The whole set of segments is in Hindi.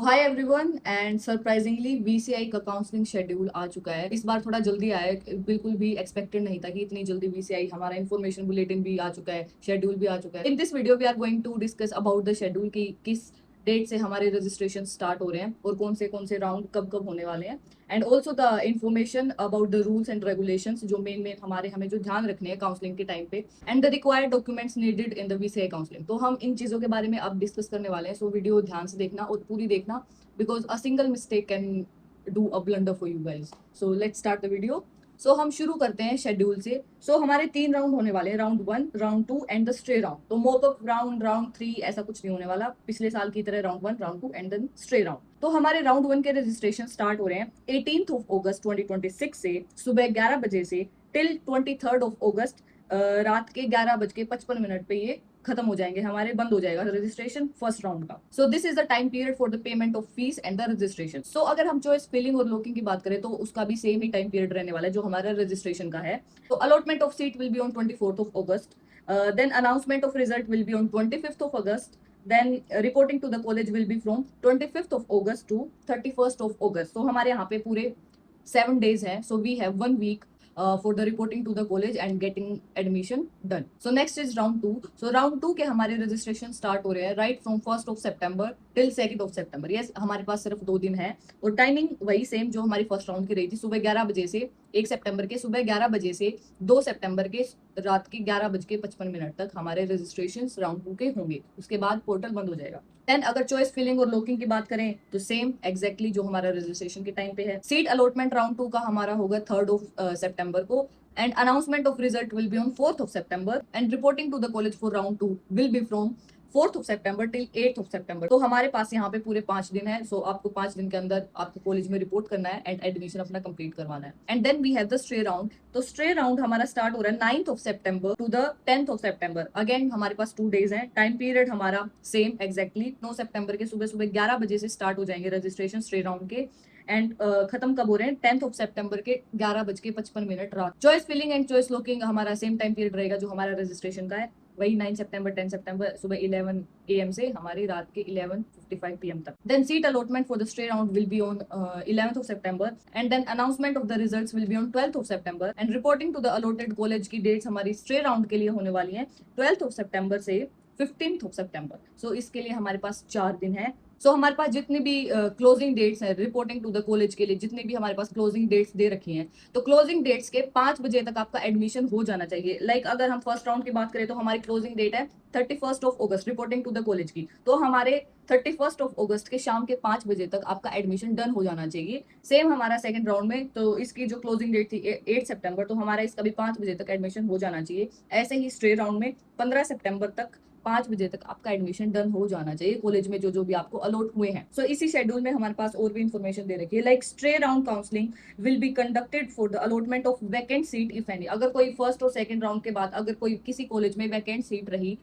Hi everyone and surprisingly VCI का काउंसलिंग शेड्यूल आ चुका है। इस बार थोड़ा जल्दी आया है, बिल्कुल भी एक्सपेक्टेड नहीं था कि इतनी जल्दी वीसीआई हमारा इन्फॉर्मेशन बुलेटिन भी आ चुका है, शेड्यूल भी आ चुका है। In this video we are going to discuss about the schedule कि किस डेट से हमारे रजिस्ट्रेशन स्टार्ट हो रहे हैं और कौन से राउंड कब कब होने वाले हैं, and also the information about the rules and regulations जो मेन हमें जो ध्यान रखने हैं काउंसलिंग के टाइम पे, and the required documents needed in the VCI counselling. तो हम इन चीजों के बारे में अब डिस्कस करने वाले हैं, सो वीडियो ध्यान से देखना और पूरी देखना because a single mistake can do a blunder for you guys. So let's start the video. So हम शुरू करते हैं शेड्यूल से। So हमारे 3 राउंड होने वाले हैं, round 1, round 2 and the stray round. तो मोप अप राउंड, राउंड 3 ऐसा कुछ नहीं होने वाला, पिछले साल की तरह round 1, round 2 and then stray round. तो हमारे राउंड 1 के रजिस्ट्रेशन स्टार्ट हो रहे हैं 18 अगस्त 2026 से सुबह 11 बजे से टिल 23 अगस्त रात के 11:55 पे ये खत्म हो जाएंगे, हमारे बंद हो जाएगा रजिस्ट्रेशन फर्स्ट राउंड का। So this is the time period for the payment of fees and the registration. So अगर हम चॉइस फिलिंग और लॉकिंग की बात करें तो उसका भी सेम ही टाइम पीरियड रहने वाला है जो हमारा रजिस्ट्रेशन का है। तो allotment of seat will be on 24 August, then announcement of result will be on 25 August, then reporting to the college will be from 25th of August to 31st of August. So हमारे यहाँ पे पूरे 7 days हैं, so we have 1 week for the reporting to the college and getting admission done. So next is round 2. So round 2 के हमारे registration start हो रहे हैं right from 1st of September till 2nd of September. Yes, हमारे पास सिर्फ 2 दिन है और टाइमिंग वही सेम जो हमारी फर्स्ट राउंड की रही थी, सुबह 11 बजे से 1 सितंबर के सुबह 11 बजे से 2 सितंबर के रात के 11:55 तक हमारे रजिस्ट्रेशन राउंड 2 के होंगे। उसके बाद पोर्टल बंद हो जाएगा। देन अगर चॉइस फिलिंग और लॉकिंग की बात करें तो सेम एग्जैक्टली जो हमारा रजिस्ट्रेशन के टाइम पे है। सीट अलॉटमेंट राउंड 2 का हमारा होगा 3rd of September को, and announcement of result will be on 4th of September, and reporting to the college for round 2 will be from 4th of September till 8th of September। तो हमारे पास यहाँ पे पूरे 5 दिन है, सो आपको 5 दिन के अंदर आपको कॉलेज में रिपोर्ट करना है एंड एडमिशन अपना कंप्लीट करवाना है। And then we have the stray round. तो स्ट्रे राउंड हमारा स्टार्ट हो रहा है 9th of September to the 10th of September। Again हमारे पास 2 days है, टाइम पीरियड हमारा सेम एग्जैक्टली 9 सितंबर के सुबह सुबह 11 बजे से स्टार्ट हो जाएंगे रजिस्ट्रेशन स्ट्रे राउंड के, एंड खत्म कब हो रहे हैं 10th of September के 11:55 रात। Choice filling and choice locking हमारा सेम टाइम पीरियड रहेगा जो हमारा रजिस्ट्रेशन का है, वही 9 सितंबर 10 सितंबर सुबह 11 AM से हमारी रात के 11:55 PM तक। Then seat allotment for the stray round will be on 11th of September, and then announcement of the results will be on 12th of September, and reporting to the allotted college की डेट्स हमारी स्ट्रे राउंड के लिए होने वाली हैं 12th of September से 15th of September। सो इसके लिए हमारे पास 4 दिन है। सो हमारे पास जितनी भी क्लोजिंग डेट्स हैं रिपोर्टिंग टू द कॉलेज के लिए, जितनी भी हमारे पास क्लोजिंग डेट्स दे रखी हैं, तो क्लोजिंग डेट्स के 5 बजे तक आपका एडमिशन हो जाना चाहिए। लाइक अगर हम फर्स्ट राउंड की बात करें तो हमारी क्लोजिंग डेट है 31 रिपोर्टिंग टू द कॉलेज की, तो हमारे 31 के शाम के 5 बजे तक आपका एडमिशन डन हो जाना चाहिए। सेम हमारा सेकंड राउंड में, तो इसकी जो क्लोजिंग डेट थी 8 सितंबर, तो हमारा इसका भी 5 बजे तक एडमिशन हो जाना चाहिए। ऐसे ही स्ट्रे राउंड में 15 सितंबर तक 5 बजे तक आपका एडमिशन डन हो जाना चाहिए कॉलेज में जो जो भी आपको अलॉट हुए हैं। सो इसी शेड्यूल में हमारे पास और भी इंफॉर्मेशन दे रखी है, like stray round counselling will be conducted for the allotment of vacant seat if any. अगर कोई फर्स्ट और सेकंड राउंड के बाद अगर कोई किसी कॉलेज में वैकेंट सीट रही,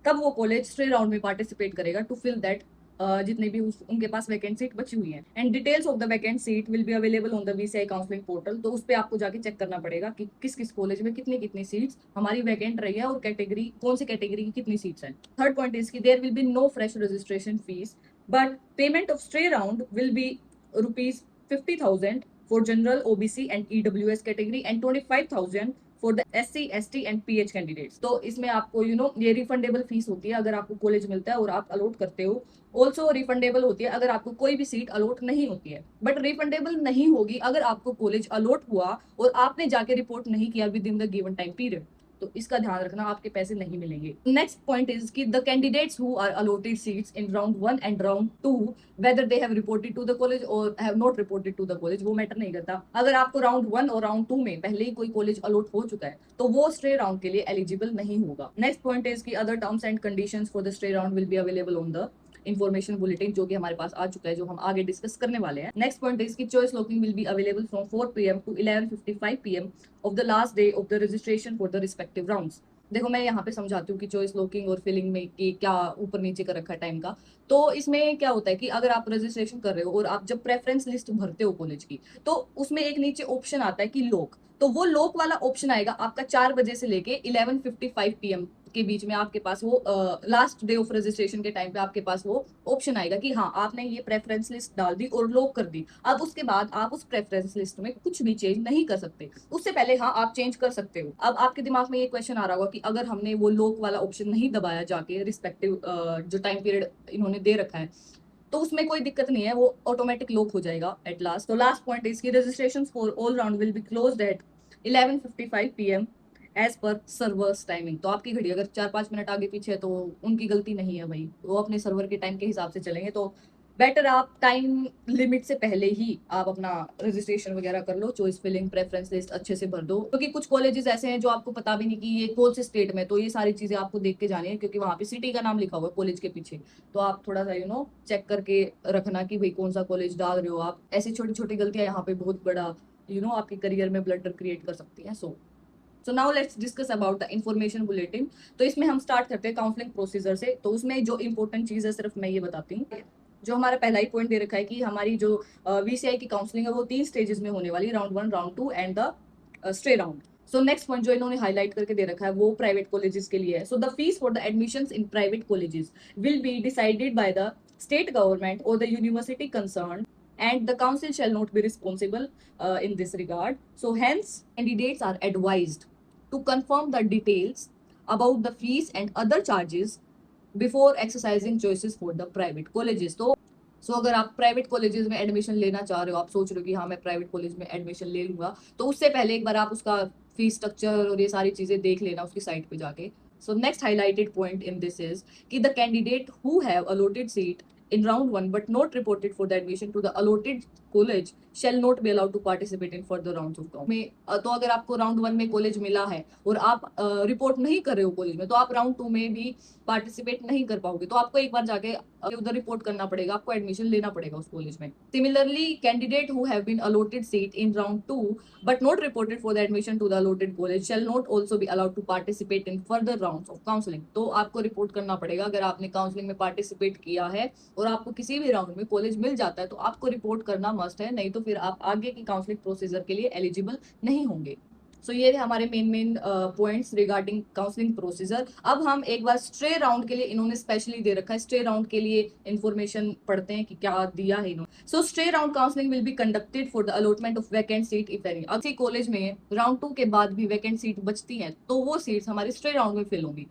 तब वो कॉलेज स्ट्रे राउंड में पार्टिसिपेट करेगा टू फिल दैट जितने भी उनके पास वैकेंट सीट बची हुई है। And details of the vacant seat will be available on the VCI counselling portal. तो उस पे आपको जाके चेक करना पड़ेगा कि किस किस कॉलेज में कितनी कितनी सीट्स हमारी वैकेंट रही है और कैटेगरी कौन सी कैटेगरी की कितनी सीट्स हैं। थर्ड पॉइंट इज की there will be no fresh registration fees, but payment of stray round will be ₹50,000 for general OBC and EWS category and 25,000 for the SC ST and PH candidates. तो इसमें आपको ये रिफंडेबल फीस होती है अगर आपको कॉलेज मिलता है और आप अलॉट करते हो। ऑल्सो रिफंडेबल होती है अगर आपको कोई भी सीट अलॉट नहीं होती है, बट रिफंडेबल नहीं होगी अगर आपको कॉलेज अलॉट हुआ और आपने जाके रिपोर्ट नहीं किया within the given time period. तो इसका ध्यान रखना, आपके पैसे नहीं मिलेंगे। नेक्स्ट पॉइंट इज कि the candidates who are allotted seats in round 1 and round 2 whether they have reported to the college और have not reported to the college, वो मैटर नहीं करता। अगर आपको राउंड 1 और राउंड 2 में पहले ही कोई कॉलेज अलॉट हो चुका है तो वो स्ट्रे राउंड के लिए एलिजिबल नहीं होगा। नेक्स्ट पॉइंट इज कि other terms and conditions for the stray round will be available on the information bulletin, जो कि हमारे पास आ चुका है, जो हम आगे डिस्कस करने वाले हैं। नेक्स्ट पॉइंट इज की choice locking will be available from 4 PM to 11:55 PM of the last day of the registration for the respective rounds. देखो मैं यहाँ पे समझाती हूँ कि चॉइस लॉकिंग और फिलिंग में कि क्या ऊपर नीचे कर रखा है टाइम का। तो इसमें क्या होता है कि अगर आप रजिस्ट्रेशन कर रहे हो और आप जब प्रेफरेंस लिस्ट भरते हो कॉलेज की, तो उसमें एक नीचे ऑप्शन आता है कि लॉक, तो वो लॉक वाला ऑप्शन आएगा आपका 4 बजे से लेके 11:55 PM के बीच में आपके पास वो लास्ट डे ऑफ रजिस्ट्रेशन के टाइम पे आपके पास वो ऑप्शन आएगा कि हाँ आपने ये प्रेफरेंस लिस्ट डाल दी और लॉक कर दी। अब उसके बाद आप उस प्रेफरेंस लिस्ट में कुछ भी चेंज नहीं कर सकते। उससे पहले हाँ आप चेंज कर सकते हो। अब आपके दिमाग में ये क्वेश्चन आ रहा होगा कि अगर हमने वो लॉक वाला ऑप्शन नहीं दबाया जाके रिस्पेक्टिव जो टाइम पीरियड इन्होंने दे रखा है तो उसमें कोई दिक्कत नहीं है, वो ऑटोमेटिक लॉक हो जाएगा एट लास्ट। तो लास्ट पॉइंट इसकी registration for all round will be closed at 11:55 PM as per servers timing. तो आपकी घड़ी अगर 4-5 मिनट आगे पीछे है तो उनकी गलती नहीं है भाई, वो अपने सर्वर के टाइम के हिसाब से चलेंगे। तो बेटर आप टाइम लिमिट से पहले ही आप अपना रजिस्ट्रेशन वगैरह कर लो, चॉइस फिलिंग प्रेफरेंस लिस्ट अच्छे से भर दो, क्योंकि कुछ कॉलेजेस ऐसे हैं जो आपको पता भी नहीं कि ये कौन से स्टेट में, तो ये सारी चीजें आपको देख के जानी है क्योंकि वहां पे सिटी का नाम लिखा हुआ है कॉलेज के पीछे। तो आप थोड़ा सा चेक करके रखना कि भाई कौन सा कॉलेज डाल रहे हो आप। ऐसी छोटी छोटी गलतियां यहाँ पे बहुत बड़ा आपके करियर में ब्लडर क्रिएट कर सकती है। So now let's discuss about the information bulletin. तो इसमें हम स्टार्ट करते हैं काउंसलिंग प्रोसीजर से। तो उसमें जो इंपॉर्टेंट चीज है सिर्फ मैं ये बताती हूँ, जो हमारा पहला ही पॉइंट दे रखा है कि हमारी जो वीसीआई की काउंसलिंग है वो 3 स्टेजेस में होने वाली है, round 1, round 2 and the stray round. So next point जो इन्होंने हाईलाइट करके दे रखा है वो प्राइवेट कॉलेजेस के लिए है। So the fees for the admissions in private colleges will be decided by the state government और the university concern and the council shall not be responsible in this regard. So hence candidates are advised to confirm the details about the fees and other charges before exercising choices for the private colleges. तो अगर आप प्राइवेट कॉलेजेस में एडमिशन लेना चाह रहे हो, आप सोच रहे हो कि हाँ मैं प्राइवेट कॉलेज में एडमिशन ले लूंगा, तो उससे पहले एक बार आप उसका फीस स्ट्रक्चर और ये सारी चीजें देख लेना उसकी साइट पे जाके। So next highlighted point in this is कि the candidate who have allotted seat in round 1 but not reported for the admission to the allotted college shall not be allowed to participate in further rounds of count में। तो अगर आपको राउंड 1 में कॉलेज मिला है और आप रिपोर्ट नहीं कर रहे हो कॉलेज में, तो आप राउंड 2 में भी पार्टिसिपेट नहीं कर पाओगे। तो आपको एक बार जाके उधर रिपोर्ट करना पड़ेगा, आपको एडमिशन लेना पड़ेगा उस कॉलेज में। Similarly candidate who have been allotted seat in round 2 but not reported for the admission to the allotted college shall not also be allowed to participate in further rounds of counseling। तो आपको रिपोर्ट करना पड़ेगा अगर आपने काउंसलिंग में पार्टिसिपेट किया है और आपको किसी भी राउंड में कॉलेज मिल जाता है तो आपको रिपोर्ट करना मस्ट है, नहीं तो फिर आप आगे की काउंसलिंग प्रोसीजर के लिए एलिजिबल नहीं होंगे। सो ये थे हमारे main points regarding counselling procedure. अब हम एक बार स्ट्रे राउंड के लिए इन्होंने स्पेशली दे रखा है, स्ट्रे राउंड के लिए इन्फॉर्मेशन पढ़ते हैं कि क्या दिया है इन्होंने। So stray round counselling will be conducted for the allotment of vacant seat if any. अब कॉलेज में राउंड 2 के बाद भी वैकेंट सीट बचती हैं तो वो सीट्स हमारी स्ट्रे राउंड में फिल होंगी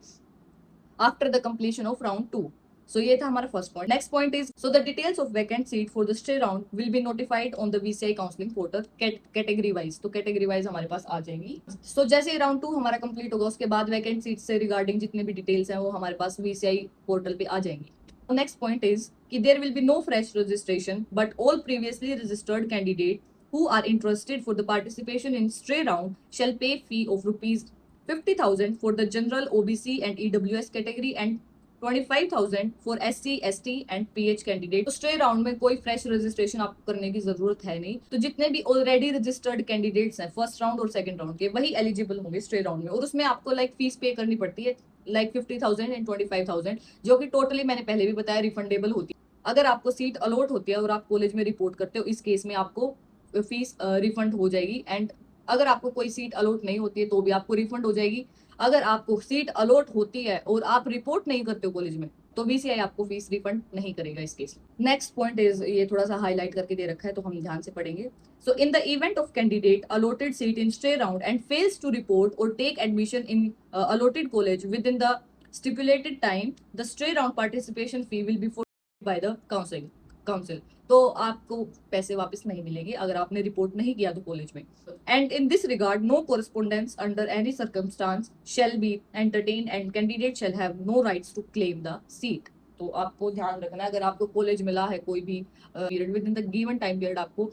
after the completion of round 2। सो ये था हमारा first point. Next point is so the details of vacant seat for the stray round will be notified on the VCI counselling portal category wise. तो कैटेगरी वाइज हमारे पास आ जाएंगी। सो जैसे राउंड 2 हमारा कंप्लीट होगा उसके बाद वैकेंट सीट से रिगार्डिंग जितने भी डिटेल्स हैं वो हमारे पास वीसीआई पोर्टल पे आ जाएंगी। नेक्स्ट पॉइंट इज कि there will be no fresh registration but all previously registered candidate who are interested for the participation in stray round shall pay fee of rupees 50,000 for the general OBC and EWS category and 25,000 for SC, ST and PH candidate. तो स्ट्रे राउंड में कोई फ्रेश रजिस्ट्रेशन आपको करने की जरूरत है नहीं। तो जितने भी ऑलरेडी रजिस्टर्ड कैंडिडेट्स हैं फर्स्ट राउंड और सेकंड राउंड के, वही एलिजिबल होंगे स्ट्रे राउंड में। और उसमें आपको फीस पे करनी पड़ती है 50,000 एंड 25,000, जो कि टोटली मैंने पहले भी बताया रिफंडेबल होती है। अगर आपको सीट अलॉट होती है और आप कॉलेज में रिपोर्ट करते हो, इस केस में आपको फीस रिफंड हो जाएगी। एंड अगर आपको कोई सीट अलॉट नहीं होती है तो भी आपको रिफंड हो जाएगी। अगर आपको सीट अलॉट होती है और आप रिपोर्ट नहीं करते हो कॉलेज में तो वीसीआई आपको फीस रिफंड नहीं करेगा इस केस में। नेक्स्ट पॉइंट इज ये थोड़ा सा हाईलाइट करके दे रखा है तो हम ध्यान से पढ़ेंगे। So in the event of candidate allotted seat in stray round and fails to report और take admission in allotted college within the stipulated time the stray round participation fee will be by the council. तो आपको पैसे वापस नहीं मिलेंगे अगर आपने रिपोर्ट नहीं किया तो कॉलेज में। And in this regard no correspondence under any circumstance shall be entertain and candidate shall have no rights to claim the seat. तो आपको ध्यान रखना है, अगर आपको कॉलेज मिला है कोई भी period with in the given time period, आपको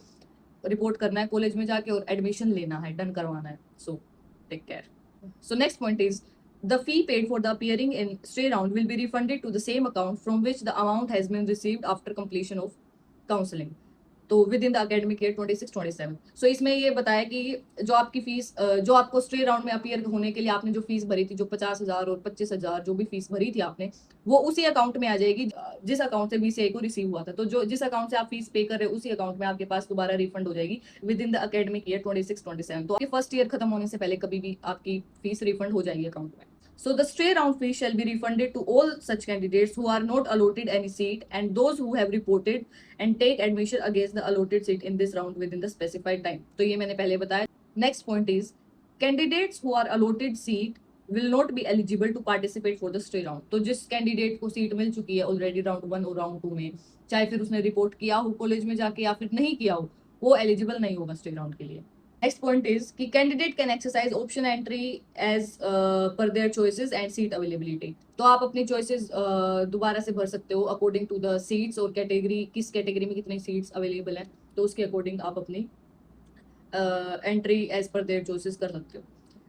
रिपोर्ट करना है कॉलेज में जाके और एडमिशन लेना है, डन करवाना है। So take care. So next point is the fee paid for the appearing in stray round will be refunded to the same account from which the amount has been received after completion of counseling। तो with in the academic year 26-27। सो इसमें ये बताया कि जो आपकी फीस जो आपको स्ट्रे राउंड में अपियर होने के लिए आपने जो फीस भरी थी, जो 50,000 और 25,000 जो भी फीस भरी थी आपने, वो उसी अकाउंट में आ जाएगी जिस अकाउंट से बीसीआई को रिसीव हुआ था। तो जो जिस अकाउंट से आप फीस पे कर रहे हो उसी अकाउंट में आपके पास दोबारा रिफंड हो जाएगी with in the academic year 26-27। तो आपके फर्स्ट ईयर खत्म होने से पहले कभी भी आपकी फीस रिफंड हो जाएगी अकाउंट में। So the stray round fee shall be refunded to all such candidates who are not allotted any seat and those who have reported and take admission against the allotted seat in this round within the specified time. तो ये मैंने पहले बताया. Next point is candidates who are allotted seat will not be eligible to participate for the stray round. तो जिस कैंडिडेट को सीट मिल चुकी है ऑलरेडी राउंड 1 और राउंड 2 में, चाहे फिर उसने रिपोर्ट किया हो कॉलेज में जाके या फिर नहीं किया हो, वो एलिजिबल नहीं होगा स्टे राउंड के लिए. नेक्स्ट पॉइंट इज कि candidate can exercise option entry as per their choices and seat availability. तो आप अपनी चॉइसेस दोबारा से भर सकते हो अकॉर्डिंग टू द सीट्स और कैटेगरी, किस कैटेगरी में कितनी सीट्स अवेलेबल है, तो उसके अकॉर्डिंग आप अपनी entry as per their choices कर सकते हो.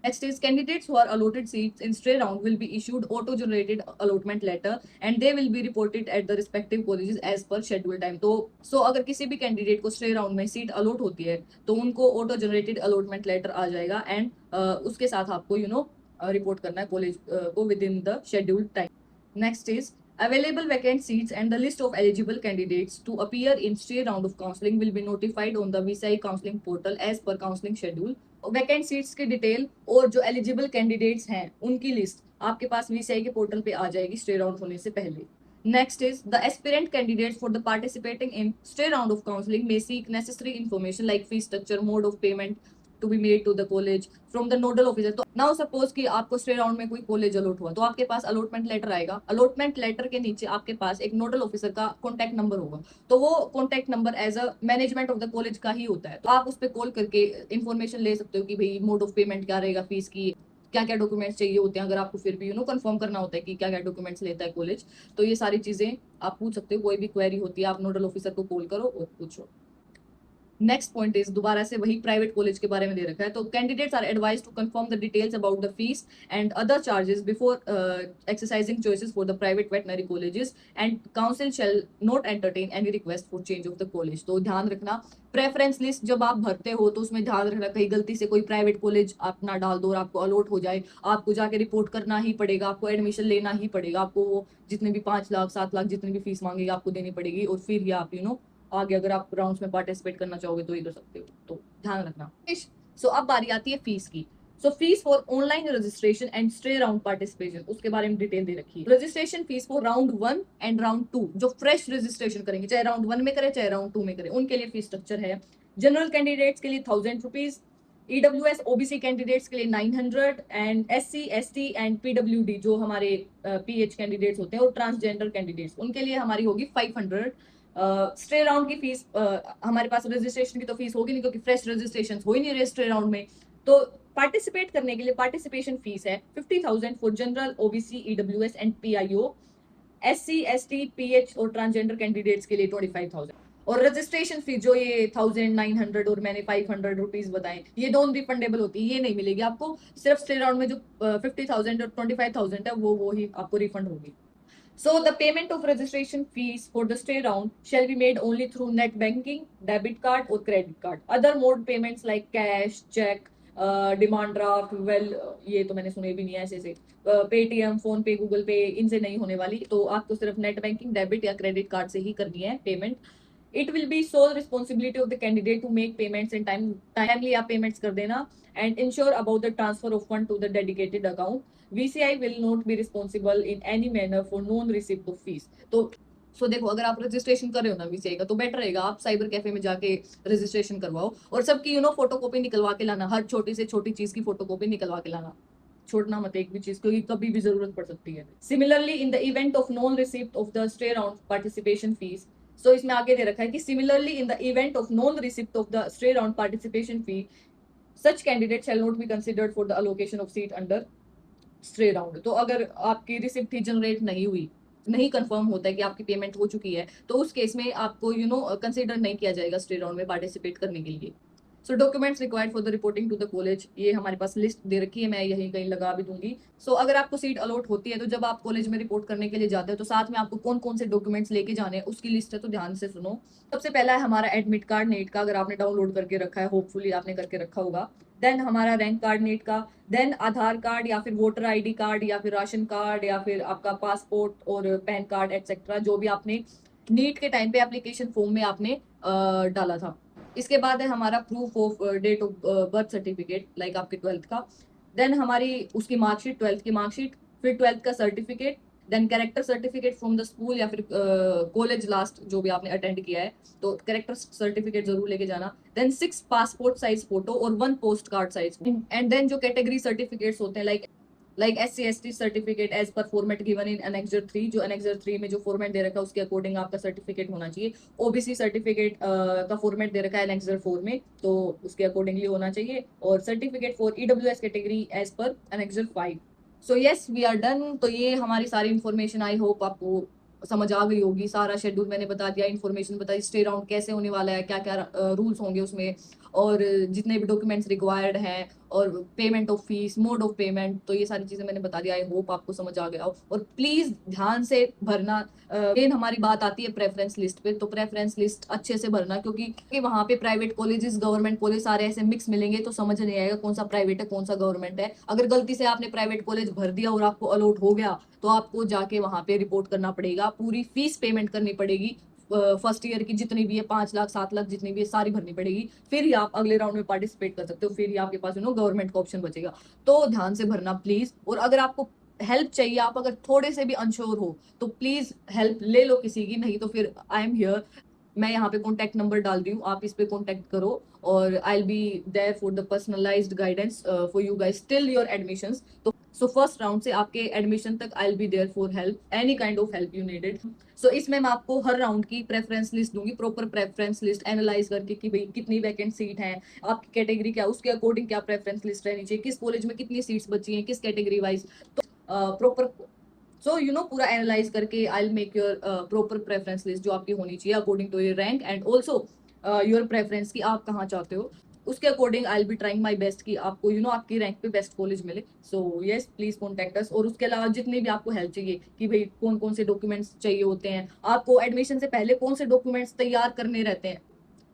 Next is candidates who are allotted seats in stray round will be issued auto-generated allotment letter and they will be reported at the respective colleges as per schedule time. तो अगर किसी भी कैंडिडेट को स्ट्रे राउंड में सीट अलॉट होती है तो उनको ऑटो जनरेटेड अलॉटमेंट लेटर आ जाएगा एंड उसके साथ आपको रिपोर्ट करना है कॉलेज को with in the scheduled time. Next is available vacant seats and the list of eligible candidates to appear in stray round of counseling will be notified on the VCI counseling portal as per counseling schedule. Vacant seats की डिटेल और जो एलिजिबल कैंडिडेट्स हैं उनकी लिस्ट आपके पास वीसीआई के पोर्टल पे आ जाएगी स्टे राउंड होने से पहले. Next is the aspirant candidates for the participating in stray round of counselling may seek necessary information like fees structure, mode of payment to be made to the college from the nodal officer. तो नाउ सपोज कि आपको स्टे राउंड में कोई कॉलेज अलॉट हुआ तो आपके पास अलॉटमेंट लेटर आएगा. अलॉटमेंट लेटर के नीचे आपके पास एक नोडल ऑफिसर का कॉन्टैक्ट नंबर होगा. तो वो contact number as a management of the college का ही होता है. तो आप उस पर कॉल करके इन्फॉर्मेशन ले सकते हो कि भाई मोड ऑफ पेमेंट क्या रहेगा, फीस की क्या क्या डॉक्यूमेंट्स चाहिए होते हैं. अगर आपको फिर भी कंफर्म करना होता है कि क्या क्या डॉक्यूमेंट्स लेता है कॉलेज, तो ये सारी चीजें आप पूछ सकते हो. कोई भी क्वेरी होती है आप नोडल ऑफिसर को कॉल करो और पूछो. नेक्स्ट पॉइंट इज दोबारा से वही प्राइवेट कॉलेज के बारे में दे रखा है. तो candidates are advise to confirm the details about the fees and other charges before exercising choices for the private veterinary colleges and council shall not entertain any request for change of the college. तो ध्यान रखना प्रेफरेंस लिस्ट जब आप भरते हो तो उसमें ध्यान रखना कहीं गलती से कोई प्राइवेट कॉलेज आप ना डाल दो और आपको अलॉट हो जाए. आपको जाके रिपोर्ट करना ही पड़ेगा, आपको एडमिशन लेना ही पड़ेगा, आपको वो जितने भी 5 लाख 7 लाख जितनी भी फीस मांगेगी आपको देनी पड़ेगी और फिर ही आप आगे अगर आप राउंड्स में पार्टिसिपेट करना चाहोगे तो ये कर सकते हो. तो ध्यान रखना. सो अब बारी आती है फीस की. So fees for online registration and stray round participation उसके बारे में डिटेल दे रखी है. Registration fees for round 1 and round 2 जो फ्रेश रजिस्ट्रेशन करेंगे, चाहे राउंड 1 में करे चाहे राउंड 2 में करे, उनके लिए फीस स्ट्रक्चर है. जनरल कैंडिडेट्स के लिए 1000 रुपीज, ईडब्ल्यूएस ओबीसी कैंडिडेट्स के लिए 900 and SC ST and PWD जो हमारे पीएच कैंडिडेट्स होते हैं और ट्रांसजेंडर कैंडिडेट्स उनके लिए हमारी होगी 500. स्ट्रे राउंड की फीस हमारे पास रजिस्ट्रेशन की तो फीस होगी नहीं क्योंकि फ्रेश रजिस्ट्रेशन हो ही नहीं रहे स्ट्रे राउंड में. तो पार्टिसिपेट करने के लिए पार्टिसिपेशन फीस है 50,000 for general OBC EWS and PIO. SC ST pH और ट्रांसजेंडर कैंडिडेट्स के लिए 25,000. और रजिस्ट्रेशन फीस जो ये 1900 और मैंने 500 रुपीज बताए ये नॉन रिफंडेबल होती है, ये नहीं मिलेगी आपको. सिर्फ स्ट्रे राउंड में जो 50,000 और 25,000 है वो ही आपको रिफंड होगी. So the payment of registration fees for the stay round shall be made only through net banking, debit card or credit card. Other mode payments like cash, check, demand draft, ये तो मैंने सुने भी नहीं है ऐसे. पेटीएम, फोन पे, गूगल पे इनसे नहीं होने वाली. तो आपको सिर्फ नेट बैंकिंग, डेबिट या क्रेडिट कार्ड से ही करनी है payment. It will be sole responsibility of the candidate to make payments in timely आप पेमेंट्स कर देना and ensure about the transfer of fund to the dedicated account. VCI will not be responsible in any manner for non receipt of fees. तो देखो अगर आप रजिस्ट्रेशन कर रहे हो ना VCI का तो बेटर रहेगा आप साइबर कैफे में जाके रजिस्ट्रेशन करवाओ और सबकी फोटोकॉपी निकलवा के लाना. हर छोटी से छोटी चीज की फोटोकॉपी निकलवा के लाना, छोड़ना मत एक भी चीज क्योंकि कभी भी जरूरत पड़ सकती है. Similarly in the event of non receipt of the stray round participation fees. So इसमें आगे दे रखा है कि similarly in the event of non receipt of the stray round participation fee such candidate shall not be considered for the allocation of seat under stray round. तो अगर आपकी रिसिप्ट ही जनरेट नहीं हुई, नहीं कंफर्म होता है कि आपकी पेमेंट हो चुकी है तो उस केस में आपको कंसीडर नहीं किया जाएगा स्ट्रे राउंड में पार्टिसिपेट करने के लिए. So documents required for the reporting to the college ये हमारे पास लिस्ट दे रखी है, मैं यही कहीं लगा भी दूंगी. सो अगर आपको सीट अलॉट होती है तो जब आप कॉलेज में रिपोर्ट करने के लिए जाते हो तो साथ में आपको कौन कौन से डॉक्यूमेंट्स लेके जाने हैं उसकी लिस्ट है, तो ध्यान से सुनो. सबसे पहला है हमारा एडमिट कार्ड नेट का, अगर आपने डाउनलोड करके रखा है, होपफुली आपने करके रखा होगा. देन हमारा रैंक कार्ड नेट का, देन आधार कार्ड या फिर वोटर आईडी कार्ड या फिर राशन कार्ड या फिर आपका पासपोर्ट और पैन कार्ड एटसेट्रा जो भी आपने नीट के टाइम पे एप्लीकेशन फॉर्म में आपने डाला था. इसके बाद है हमारा proof of date of birth certificate like आपके 12th का. देन हमारी उसकी मार्कशीट, 12th की मार्कशीट, फिर 12th का certificate, then character certificate from the school या फिर कॉलेज लास्ट जो भी आपने अटेंड किया है, तो कैरेक्टर सर्टिफिकेट जरूर लेके जाना। देन 6 पासपोर्ट साइज फोटो और 1 post card size. And then जो कैटेगरी सर्टिफिकेट्स होते हैं like SC/ST certificate as per format given in annexure 3, जो एनेक्सर 3 में जो फॉर्मेट दे रखा है उसके अकॉर्डिंग आपका सर्टिफिकेट होना चाहिए। OBC सर्टिफिकेट का फॉर्मेट दे रखा है एनेक्सर 4 में, तो उसके अकॉर्डिंगली होना चाहिए। और certificate for EWS category as per annexure 5। So yes, we are done. तो ये हमारी सारी इन्फॉर्मेशन, आई होप आपको समझ आ गई होगी। सारा शेड्यूल मैंने बता दिया, इन्फॉर्मेशन बताई, स्टे राउंड कैसे होने वाला है, क्या क्या रूल्स होंगे उसमें, और जितने भी डॉक्यूमेंट्स रिक्वायर्ड हैं, और payment of fees, mode of payment, तो ये सारी चीजें मैंने बता दिया। आई होप आपको समझ आ गया हो। और प्लीज ध्यान से भरना। मेन हमारी बात आती है प्रेफरेंस लिस्ट पे, तो प्रेफरेंस लिस्ट अच्छे से भरना, क्योंकि वहाँ पे प्राइवेट कॉलेजेस, गवर्नमेंट कॉलेज सारे ऐसे मिक्स मिलेंगे, तो समझ नहीं आएगा कौन सा प्राइवेट है कौन सा गवर्नमेंट है। अगर गलती से आपने प्राइवेट कॉलेज भर दिया और आपको अलॉट हो गया, तो आपको जाके वहां पे रिपोर्ट करना पड़ेगा, पूरी फीस पेमेंट करनी पड़ेगी। फर्स्ट ईयर की जितनी भी है, 5 लाख 7 लाख जितनी भी है, सारी भरनी पड़ेगी। फिर ही आप अगले राउंड में पार्टिसिपेट कर सकते हो, फिर ही आपके पास गवर्नमेंट का ऑप्शन बचेगा। तो ध्यान से भरना प्लीज। और अगर आपको हेल्प चाहिए, आप अगर थोड़े से भी अनश्योर हो, तो प्लीज हेल्प ले लो किसी की, नहीं तो फिर आई एम हियर। मैं यहाँ पे कॉन्टैक्ट नंबर डाल दी हूँ, आप इस पे कॉन्टैक्ट करो, और I will be there for the personalized guidance for you guys till your admissions. तो सो फर्स्ट राउंड से आपके एडमिशन तक I will be there for help, any kind of help you needed. So इसमें मैं आपको हर राउंड की प्रेफरेंस लिस्ट दूंगी, प्रॉपर प्रेफरेंस लिस्ट एनालाइज करके कि भाई कितनी वैकेंट सीट है, आपकी कैटेगरी क्या, उसके अकॉर्डिंग क्या प्रेफरेंस लिस्ट रहनी चाहिए, किस कॉलेज में कितनी सीट्स बची हैं, किस कैटेगरी वाइज। तो प्रॉपर, सो पूरा एनालाइज करके I will make your proper preference list, जो आपकी होनी चाहिए according to your rank and also your preference, कि आप कहाँ चाहते हो। उसके according I will be trying my best कि आपको आपकी रैंक पे बेस्ट कॉलेज मिले। So yes, please contact us. और उसके अलावा जितने भी आपको हेल्प चाहिए, कि भाई कौन कौन से डॉक्यूमेंट्स चाहिए होते हैं, आपको एडमिशन से पहले कौन से डॉक्यूमेंट्स तैयार करने रहते हैं।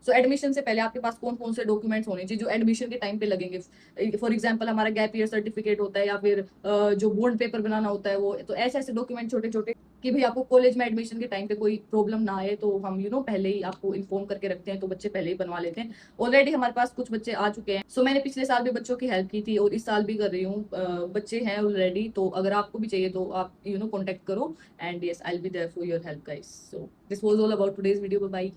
सो एडमिशन से पहले आपके पास कौन कौन से डॉक्यूमेंट्स होने चाहिए जो एडमिशन के टाइम पे लगेंगे। फॉर एग्जांपल हमारा गैप ईयर सर्टिफिकेट होता है, या फिर जो बॉन्ड पेपर बनाना होता है वो, तो ऐसे ऐसे डॉक्यूमेंट छोटे छोटे, कि भाई आपको कॉलेज में एडमिशन के टाइम पे कोई प्रॉब्लम ना आए, तो हम पहले ही आपको इन्फॉर्म करके रखते हैं, तो बच्चे पहले ही बनवा लेते हैं। ऑलरेडी हमारे पास कुछ बच्चे आ चुके हैं। सो मैंने पिछले साल भी बच्चों की हेल्प की थी, और इस साल भी कर रही हूँ। बच्चे हैं ऑलरेडी, तो अगर आपको भी चाहिए तो आप कॉन्टेक्ट करो। And yes, I will be there for your help guys. So this was all about today's video. Bye bye.